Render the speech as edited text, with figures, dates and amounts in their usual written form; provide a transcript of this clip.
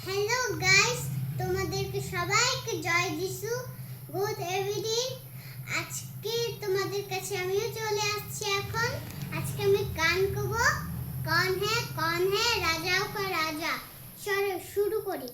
Hello guys, তোমাদেরকে সবাইকে জয় যিশু। Good everything. আজকে তোমাদের কাছে আমিও চলে আসছি। আজকে আমি গান করব। কौन है राजाओं का राजा। চলো শুরু করি।